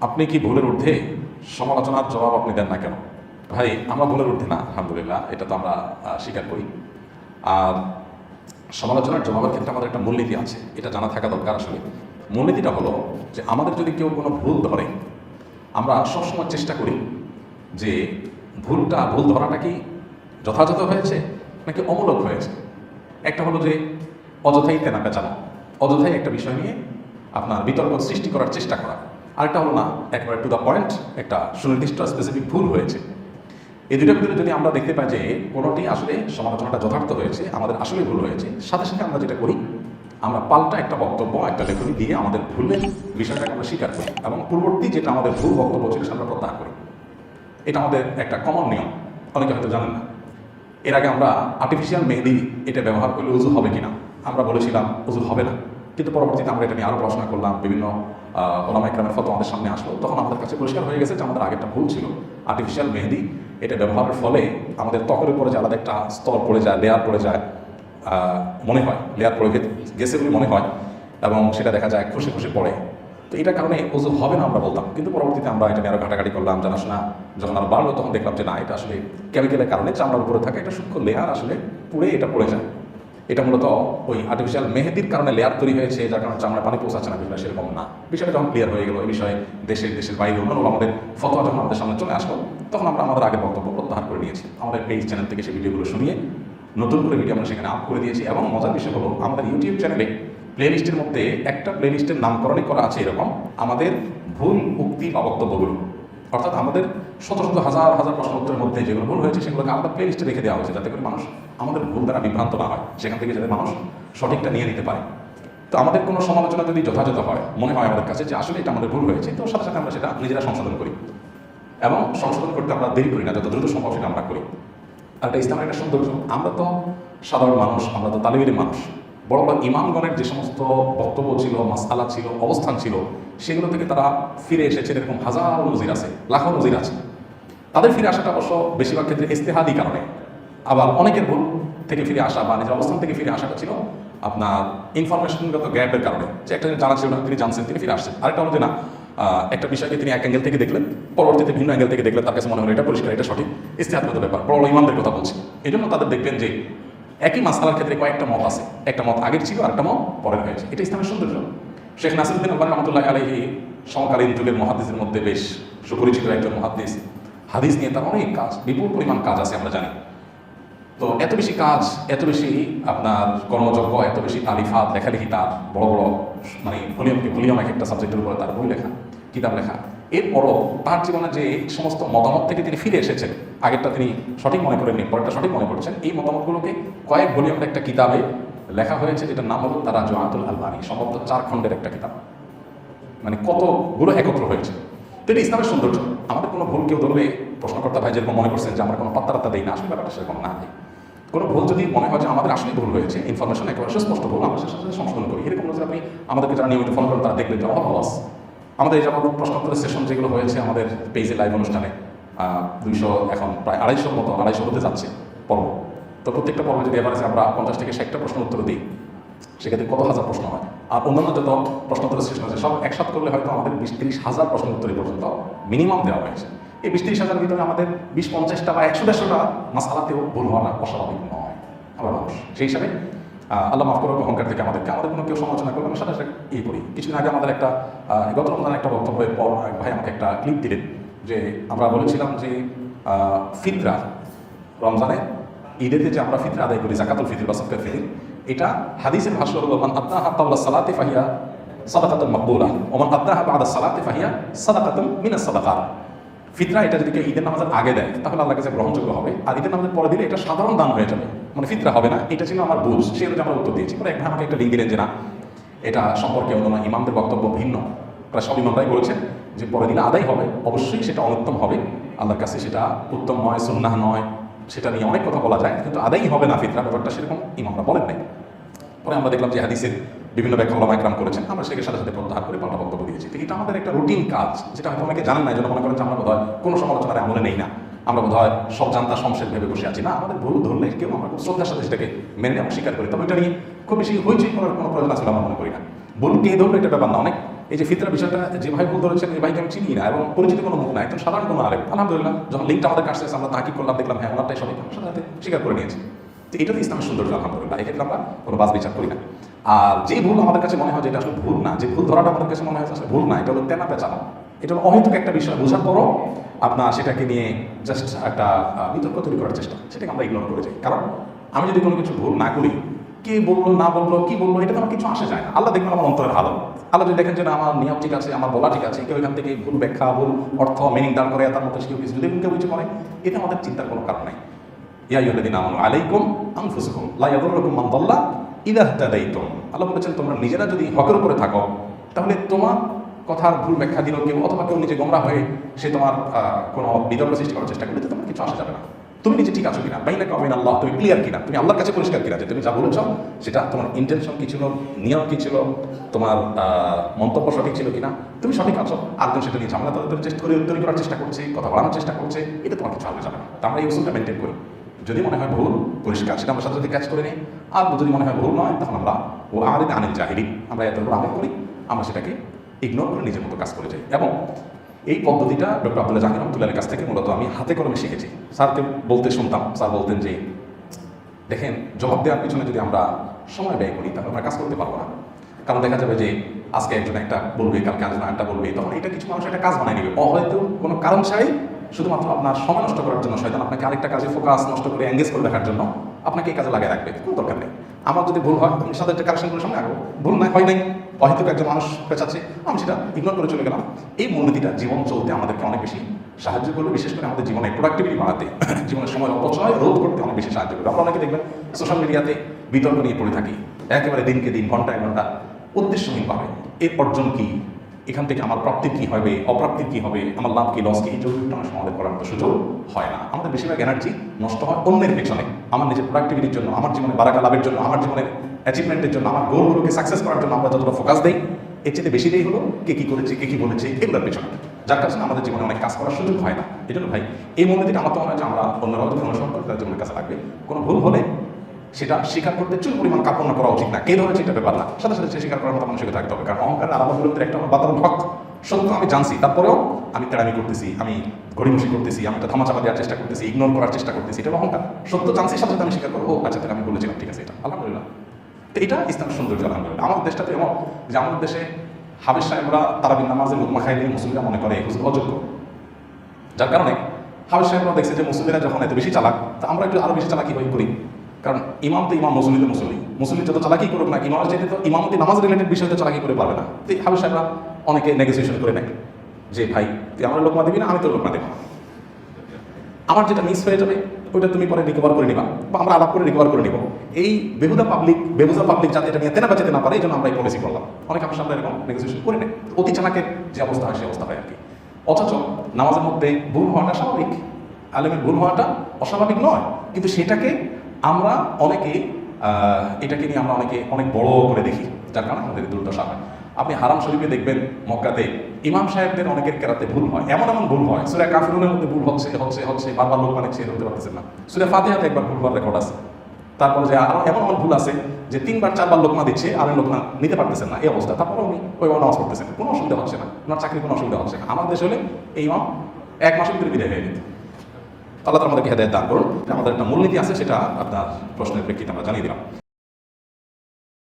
আপনি কি ভুলের ঊর্ধ্বে? সমালোচনার জবাব আপনি দেন না কেন? ভাই, আমরা ভুলের ঊর্ধ্বে না, আলহামদুলিল্লাহ, এটা তো আমরা স্বীকার করি। আর সমালোচনার জবাবের ক্ষেত্রে আমাদের একটা মূলনীতি আছে, এটা জানা থাকা দরকার। আসলে মূলনীতিটা হলো যে আমাদের যদি কেউ কোনো ভুল ধরে, আমরা সবসময় চেষ্টা করি যে ভুল ধরাটা কি যথাযথ হয়েছে নাকি অমূলক হয়েছে। একটা হলো যে অযথাই তেনা পেঁচানো, অযথাই একটা বিষয় নিয়ে আপনার বিতর্ক সৃষ্টি করার চেষ্টা করা। আরেকটা হলো না, একবারে টু দ্য পয়েন্ট একটা সুনির্দিষ্ট স্পেসিফিক ভুল হয়েছে। এই দুটোর ভিতরে যদি আমরা দেখতে পাই যে কোনোটি আসলে সমালোচনাটা যথার্থ হয়েছে, আমাদের আসলে ভুল হয়েছে, সাথে সাথে আমরা যেটা করি, আমরা পাল্টা একটা বক্তব্য, একটা লেখনী দিয়ে আমাদের ভুলের বিষয়টাকে আমরা স্বীকার করি এবং পূর্ববর্তী যেটা আমাদের ভুল বক্তব্য ছিল সেটা আমরা প্রত্যাহার করি। এটা আমাদের একটা কমন নিয়ম, অনেকে হয়তো জানেন না। এর আগে আমরা আর্টিফিশিয়াল মেহেদি এটা ব্যবহার করলে উজু হবে কিনা আমরা বলেছিলাম উজু হবে না, কিন্তু পরবর্তীতে আমরা এটা নিয়ে আরও পড়াশোনা করলাম, বিভিন্ন ওলামা ইকরামের ফতোয়া আমাদের সামনে আসলো, তখন আমাদের কাছে পরিষ্কার হয়ে গেছে যে আমাদের আগে একটা ভুল ছিল। আর্টিফিশিয়াল মেহেদি এটা ব্যবহারের ফলে আমাদের ত্বকের উপরে যে আলাদা একটা স্তর পড়ে যায়, লেয়ার পড়ে যায়, মনে হয় লেয়ার পড়ে গেছে বলে মনে হয়, এবং সেটা দেখা যায় খসে খসে পড়ে। তো এটার কারণে ওজু হবে না আমরা বলতাম, কিন্তু পরবর্তীতে আমরা এটা নিয়ে আরও ঘাটাঘাটি করলাম, জানাশোনা যখন আরও বাড়লো তখন দেখলাম যে না, এটা আসলে কেমিক্যালের কারণে চামড়ার উপরে থাকে একটা সূক্ষ্ম লেয়ার আসলে পুড়ে এটা পড়ে যায়। এটা মূলত ওই আর্টিফিশিয়াল মেহেদির কারণে লেয়ার তৈরি হয়েছে, যার কারণে চামড়া পানি পৌঁছাচ্ছে না, বিষয়টা সেরকম না। বিষয়টা যখন ক্লিয়ার হয়ে গেল, এই বিষয়ে দেশের বাইরে অন্যান্য আমাদের ফতোয়া যখন আমাদের সামনে চলে আসলো, তখন আমরা আমাদের আগের বক্তব্য প্রত্যাহার করে নিয়েছি। আমাদের পেজ চ্যানেল থেকে সেই ভিডিওগুলো শুনিয়ে নতুন করে ভিডিও আমরা সেখানে আপ করে দিয়েছি। এবং মজার বিষয় হলো, আমাদের ইউটিউব চ্যানেলে প্লেলিস্টের মধ্যে একটা প্লেলিস্টের নামকরণই করা আছে এরকম আমাদের ভুল উক্তি বা বক্তব্যগুলো, অর্থাৎ আমাদের শত শত হাজার হাজার প্রশ্ন উত্তরের মধ্যে যেগুলো ভুল হয়েছে সেগুলোকে আমাদের প্লেলিস্টে রেখে দেওয়া হয়েছে, যাতে করে মানুষ আমাদের ভুল দ্বারা বিভ্রান্ত না হয়, সেখান থেকে যাতে মানুষ সঠিকটা নিয়ে নিতে পারে। তো আমাদের কোনো সমালোচনা যদি যথাযথ হয়, মনে হয় আমাদের কাছে যে আসলে এটা আমাদের ভুল হয়েছে, তো সাথে সাথে আমরা সেটা নিজেরা সংশোধন করি, এবং সংশোধন করতে আমরা দেরি করি না, যত দ্রুত সম্ভব সেটা আমরা করি। আর এটা ইসলামের একটা সৌন্দর্য। আমরা তো সাধারণ মানুষ, আমরা তো তালিম ইলম মানুষ। বড় বড় ইমামগণের যে সমস্ত বক্তব্য ছিল, মাসআলা ছিল, অবস্থান ছিল, সেগুলো থেকে তারা ফিরে এসেছে, এরকম হাজার নজির আছে, লাখো নজির আছে। তাদের ফিরে আসাটা অবশ্য বেশিরভাগ ক্ষেত্রে ইস্তেহাদি কারণে, আবার অনেকের ভুল থেকে ফিরে আসা বা নিজের অবস্থান থেকে ফিরে আসাটা ছিল আপনার ইনফরমেশনগত গ্যাপের কারণে, যে একটা জানা ছিল না, তিনি জানছেন, তিনি ফিরে আসছেন। আরেকটা হলো যে না, একটা বিষয়কে তিনি এক অ্যাঙ্গেল থেকে দেখলেন, পরবর্তীতে ভিন্ন অ্যাঙ্গেল থেকে দেখলেন, তার কাছে মনে হলো এটা পরিষ্কার, এটা সঠিক, ইস্তেহাদগত ব্যাপার, বড় ইমামদের কথা বলছি। এই জন্য তাদের দেখবেন যে একই মাসআলার ক্ষেত্রে কয়েকটা মত আছে, একটা মত আগের ছিল আর একটা মত পরের হয়েছে। এটা ইসলামের সৌন্দর্য। শেখ নাসিরুদ্দিন আলবানী রহমতুল্লাহি আলাইহি সমকালীন যুগের মুহাদ্দিসের মধ্যে বেশ সুপরিচিত একজন মুহাদ্দিস। হাদিস নিয়ে তার অনেক কাজ, বিপুল পরিমাণ কাজ আছে, আমরা জানি। তো এত বেশি কাজ, এত বেশি আপনার কর্মযজ্ঞ, এত বেশি তালিফাত, লেখালেখি, তার বড় বড় মানে ভলিউম এক একটা সাবজেক্টের উপরে তার বই লেখা, কিতাব লেখা। এরপরও তার জীবনে যে সমস্ত মতামত থেকে তিনি ফিরে এসেছেন, আগেরটা তিনি সঠিক মনে করেননি, পরেরটা সঠিক মনে করছেন, এই মতামতগুলোকে কয়েক ভলিউমের একটা কিতাবে লেখা হয়েছে, যেটার নাম হলো তারাজুআতুল আলবানী, সম্ভবত 4 খণ্ডের একটা কিতাব। মানে কতগুলো একত্র হয়েছে। তো এটা ইসলামের সৌন্দর্য। আমাদের কোনো ভুল কেউ ধরলে প্রশ্নকর্তা ভাই যেরকম মনে করছেন যে আমরা কোনো পাত্তা দেই না, আসলে ব্যাপারটা সেরকম না। কোনো ভুল যদি মনে হয় যে আমাদের আসলে ভুল হয়েছে, ইনফরমেশন একেবারে সুস্পষ্ট ভুল, আমরা সেটার সাথে সংশোধন করি। এরকম নজর আপনি আমাদেরকে যারা নিয়মিত ফলো করেন তারা দেখবেন যে অহরহ আমাদের এই যেমন প্রশ্নোত্তরের সেশন যেগুলো হয়েছে আমাদের পেজে লাইভ অনুষ্ঠানে 200, এখন প্রায় 250 মতো, 250 হতে যাচ্ছে পর্ব। তো প্রত্যেকটা পর্বে যদি এভারেজে আমরা 50 থেকে 60টা প্রশ্ন উত্তর দিই, সেক্ষেত্রে কত হাজার প্রশ্ন হয়। আর অন্যান্য যত প্রশ্নোত্তরের সেশন আছে সব একসাথে করলে হয়তো আমাদের 20-30 হাজার প্রশ্ন উত্তর পর্যন্ত মিনিমাম দেওয়া হয়েছে। এই 20-30 হাজারের ভিতরে আমাদের 20-50টা বা 100-150টা মাসআলাতেও ভুল হওয়াটা অস্বাভাবিক নয়। আমরা মানুষ, সেই হিসাবে আল্লাহ মাফ করুক, অহংকার থেকে আমাদের কোনো কেউ সমালোচনা করবে, আমরা সাথে সাথে করি। কিছুদিন আগে আমাদের একটা গত রমজানের একটা বক্তব্যের পর এক ভাই আমাকে একটা ক্লিপ দিলেন, যে আমরা বলেছিলাম যে ফিতরা, রমজানে ঈদেতে যে আমরা ফিতরা আদায় করি, যাকাতুল ফিতর বা সাদকাতুল ফিতর, এটা হাদিসের ভাষ্য হলো মান আত্তাহা ক্বাবলা সালাতি ফাহিয়া সাদাকাতুন মাকবুলা ওয়া মান আত্তাহা বা'দা সালাতি ফাহিয়া সাদাকাতুন মিনাস সাদাকাত। ফিতরা এটা যদি কেউ ঈদের নামাজের আগে দেয় তাহলে আল্লাহর কাছে গ্রহণযোগ্য হবে, আর ঈদের নামাজের পরে দিলে এটা সাধারণ দান হয়ে যাবে, মানে ফিতরা হবে না। এটা ছিল আমার বুঝ, সেই অনুযায়ী আমরা উত্তর দিয়েছি। পরে এক ভাই আমাকে একটা লিঙ্ক দিলেন যে না, এটা সম্পর্কে অন্য ইমামদের বক্তব্য ভিন্ন, প্রায় সব ইমামরাই বলেছেন যে পরে দিলে আদায় হবে, অবশ্যই সেটা অনুত্তম হবে, আল্লাহর কাছে সেটা উত্তম নয়, সুন্নাহ নয়, সেটা নিয়ে অনেক কথা বলা যায়, কিন্তু আদায়ই হবে না ফিতরা, ব্যাপারটা সেরকম ইমামরা বলেন নাই। পরে আমরা দেখলাম যে হাদিসের বিভিন্ন ব্যাখ্যা ওলামা ইকরাম করেছেন, আমরা সেটার সাথে সাথে প্রত্যাহার করে পাল্টা বক্তব্য দিয়েছি। তো এটা আমাদের একটা রুটিন কাজ, যেটা হয়তো অনেকে জানেন না, এই জন্য মনে করেন যে আমরা বোধহয় কোনো সমালোচনার আমলে নেই না, আমরা বোধহয় সব জানতা শমশের ভেবে বসে আছি না। আমাদের ভুল ধরলে কেউ আমরা খুব শ্রদ্ধার সাথে সেটাকে মেনে আমরা স্বীকার করি, তবে এটা নিয়ে খুব বেশি হইচই করার কোনো প্রয়োজন আছে আমরা মনে করি না। ভুল কে ধরলে এটা ব্যাপার না, অনেক এই যে ফিতরা বিষয়টা যে ভাই ভুল ধরেছেন এই ভাইকে আমি চিনি না এবং পরিচিত কোনো মুখ না, একদম সাধারণ কোনো আলেম। আলহামদুলিল্লাহ যখন লিঙ্কটা আমাদের কাছে আমরা তাকিব করলাম, দেখলাম হ্যাঁ ওনারটাই সঠিক, আমার সাথে স্বীকার করে নিয়েছি। তো এটা তো ইসলামের সৌন্দর্য আলহামদুলিল্লাহ, এক্ষেত্রে আমরা কোনো বাস বিচার করি না। আর যে ভুল আমাদের কাছে মনে হয় যে এটা আসলে ভুল না, যে ভুল ধরাটা আমাদের কাছে মনে হয় আসলে ভুল না, এটা হলো তেনা পেঁচানো, এটা হলো অহেতুক একটা বিষয় বোঝার পরও আপনার সেটাকে নিয়ে জাস্ট একটা বিতর্ক তৈরি করার চেষ্টা, সেটাকে আমরা ইগনোর করে যাই। কারণ আমি যদি কোনো কিছু ভুল না করি, কে বললো না বললো কি বললো এটা তো আমার কিছু আসে যায় না। আল্লাহ দেখবেন আমার অন্তরের হালত। আল্লাহ যদি দেখেন যে না আমার নিয়ম ঠিক আছে, আমার বলা ঠিক আছে, কেউ এখান থেকে ভুল ব্যাখ্যা, ভুল অর্থ মিনিং দান করে তার মতো কেউ কিছু যদি কেউ কিছু করে, এটা আমাদের চিন্তার কোনো কারণ নাই। ইয়া আইয়ুহাল্লাযীনা আমানু আলাইকুম আনফুসাকুম লা ইয়াদুররুকুম মান দাল্লা ইযা ইহতাদাইতুম। আল্লাহ বলেছেন তোমরা নিজেরা যদি হকের উপরে থাকো, তাহলে তোমার কথার ভুল ব্যাখ্যা দিল কেউ, অথবা কেউ নিজে গোমরা হয়ে সে তোমার কোনো বিতর্ক সৃষ্টি করার চেষ্টা করলে তোমার কিছু আসা যাবে না। তুমি নিজে ঠিক আছো কিনা, বাইনাকা ওয়া বাইনা আল্লাহ, তুমি ক্লিয়ার কিনা, তুমি আল্লাহর কাছে পরিষ্কার কিনা যে তুমি যা বলেছ সেটা তোমার ইন্টেনশন কি ছিল, নিয়ম কি ছিল, তোমার মন্তব্য সঠিক ছিল কিনা, তুমি সঠিক আছো। আরেকজন সেটা নিয়ে ঝামেলা তৈরি করার চেষ্টা করছে, কথা বাড়ানোর চেষ্টা করছে, এটা তোমার কিছু আসবে যাবে না। আমরা এই উসুলটা মেনটেন করি। যদি মনে হয় ভুল পরিষ্কার, সেটা আমরা সাথে সাথে ক্যাচ করে নিই। আর যদি মনে হয় ভুল নয়, তখন আমরা ও আরিদ আনিল জাহিলিন, আমরা এত আমল করি, আমরা সেটাকে ইগনোর করে নিজের মতো কাজ করে যাই। এবং এই পদ্ধতিটা ডক্টর আব্দুল্লাহ জাহাঙ্গীর রহমতুল্লাহের কাছ থেকে মূলত আমি হাতে কলমে শিখেছি। স্যারকে বলতে শুনতাম, স্যার বলতেন যে দেখেন জবাব দেওয়ার পিছনে যদি আমরা সময় ব্যয় করি তাহলে আমরা কাজ করতে পারবো না। কারণ দেখা যাবে যে আজকে একজন একটা বলবে, কালকে একজন একটা বলবে, তখন এটা কিছু মানুষ একটা কাজ বানিয়ে নেবে হয়তো কোনো কারণ ছাড়াই, শুধুমাত্র আপনার সময় নষ্ট করার জন্য। শয়তান আপনাকে আরেকটা কাজে ফোকাস নষ্ট করে এঙ্গেজ করে রাখার জন্য আপনাকে এই কাজে লাগিয়ে রাখবে, কোনো দরকার নেই। আমার যদি ভুল হয় আমি সাথে একটা কারেকশন করে সামনে আগাবো, ভুল নাই হয় নাই, অহেতুক একজন মানুষ পেঁচাচ্ছে, আমি সেটা ইগনোর করে চলে গেলাম। এই মূলনীতিটা জীবন চলতে আমাদেরকে অনেক বেশি সাহায্য করবে, বিশেষ করে আমাদের জীবনে প্রোডাক্টিভিটি বাড়াতে, জীবনের সময় অপচয় রোধ করতে অনেক বেশি সাহায্য করবে। আমরা অনেকে দেখবেন সোশ্যাল মিডিয়াতে বিতর্ক নিয়ে পড়ে থাকি একেবারে দিনকে দিন, ঘন্টায় ঘন্টা, উদ্দেশ্যহীনভাবে। এর অর্জন কি, এখান থেকে আমার প্রাপ্তির কী হবে, অপ্রাপ্তির কী হবে, আমার লাভ কী লস কী, এই যোগটা অনেক সময় করার মতো সুযোগ হয় না। আমাদের বেশিরভাগ এনার্জি নষ্ট হয় অন্যের পেছনে, আমার নিজের প্রোডাক্টিভিটির জন্য, আমার জীবনে বারাকা লাভের জন্য, আমার জীবনের অ্যাচিভমেন্টের জন্য, আমার গোলগুলোকে সাকসেস করার জন্য আমরা যতটা ফোকাস দিই, এর চেয়ে বেশি দেই হলো কে কী করেছে, কে কী বলেছে, এগুলোর পেছনে, যার কারণে আমাদের জীবনে অনেক কাজ করার সুযোগ হয় না। এই জন্য ভাই এই মূলনীতিটা আমার তো মনে হয় যে আমরা অন্যরাও যদি অনুসরণ করি তাদের জীবনের কাছে লাগবে। কোনো ভুল হলে সেটা স্বীকার করতে চুল পরিমাণ কার্পণ্য করা উচিত না। কে ধরেছে এটা ব্যাপার না, সাথে সাথে সে স্বীকার করার মতো মানুষকে থাকতে হবে। কারণ অহংকার আর আমার বিরুদ্ধে একটা বাতাবরণ হক, সত্য আমি জানছি, তারপরেও আমি তেড়ামি করতেছি, আমি ঘড়িমসি করতেছি, আমি একটা ধামাচাপা দেওয়ার চেষ্টা করতেছি, ইগনোর করার চেষ্টা করতেছি, এটা অহংকার। সত্য জানছি, সাথে সাথে আমি স্বীকার করবো, আচ্ছা তাহলে আমি বলেছিলাম ঠিক আছে, এটা আলহামদুলিল্লাহ। তো এটা ইসলামের সৌন্দর্য আলহামদুলিল্লাহ। আমাদের দেশটাতে এমন যে আমাদের দেশে হাফেজ সাহেবরা তারাবির নামাজে লোকমা খাই দিয়ে মুসলিমরা মনে করে হুজুর অযোগ্য, যার কারণে হাফেজ সাহেবরা দেখছে যে মুসলিমরা যখন এত বেশি চালাক, তা আমরা একটু আরো বেশি চালাকি করি। কারণ ইমাম তো ইমাম, মুসলিম তো মুসলিম যত চালাকি করুক না, ইমামের চাইতে তো ইমামতি নামাজ রিলেটেড বিষয়তে চালাকি করে পারবে না। তো হাফেজ সাহেবরা অনেকে নেগোসিয়েশন করে নেয় যে ভাই তুই আমার লোকমা দিবি না, আমি তোর লোকমা দেবো, আমার যেটা মিস হয়ে যাবে ওইটা তুমি পরে রিকভার করে নিবা, বা আমরা আলাপ করে রিকভার করে নিব। এই বেহুদা পাবলিক যাতে এটা নিয়ে তেনা বাঁচাতে না পারে, এই জন্য আমরা এই পলিসি করলাম। অনেক হাফেজ সাহেবরা এরকম নেগোসিয়েশন করে নেয়, অতি চালাকের যে অবস্থা হয় সে অবস্থা হয় আর কি। অথচ নামাজের মধ্যে ভুল হওয়াটা স্বাভাবিক, আলেমের ভুল হওয়াটা অস্বাভাবিক নয়, কিন্তু সেটাকে আমরা অনেকে এটাকে নিয়ে আমরা অনেক বড় করে দেখি, যার কারণে আমাদের দুর্দশা হয়। আপনি হারাম শরীফে দেখবেন মক্কাতে ইমাম সাহেবদের অনেকের কেরাতে ভুল হয়, এমন ভুল হয়, সূরা কাফিরুনের মধ্যে ভুল হচ্ছে বারবার লোক মানে ছেড়ে হতে পারতেছেন না। সূরা ফাতিহাতে একবার ভুল হওয়ার রেকর্ড আছে। তারপরে যে আরো এমন ভুল আছে যে 3বার 4বার লোকমা দিচ্ছে আর লোকমা নিতে পারতেছেন না, এই অবস্থা। তারপরে উনি ওইভাবে নামাজ পড়তেছেন, কোনো অসুবিধা হচ্ছে না, ওনার চাকরির কোনো অসুবিধা হচ্ছে না। আমার দেশ হলে এই ইমাম 1 মাসের ভিতরে বিদায় হয়ে যেত। আল্লাহ তাআলা আমাদেরকে হেদায়েত দান করুন। আমাদের একটা মূলনীতি আছে, সেটা আপনার প্রশ্নের প্রেক্ষিতে আমরা জানিয়ে দিলাম।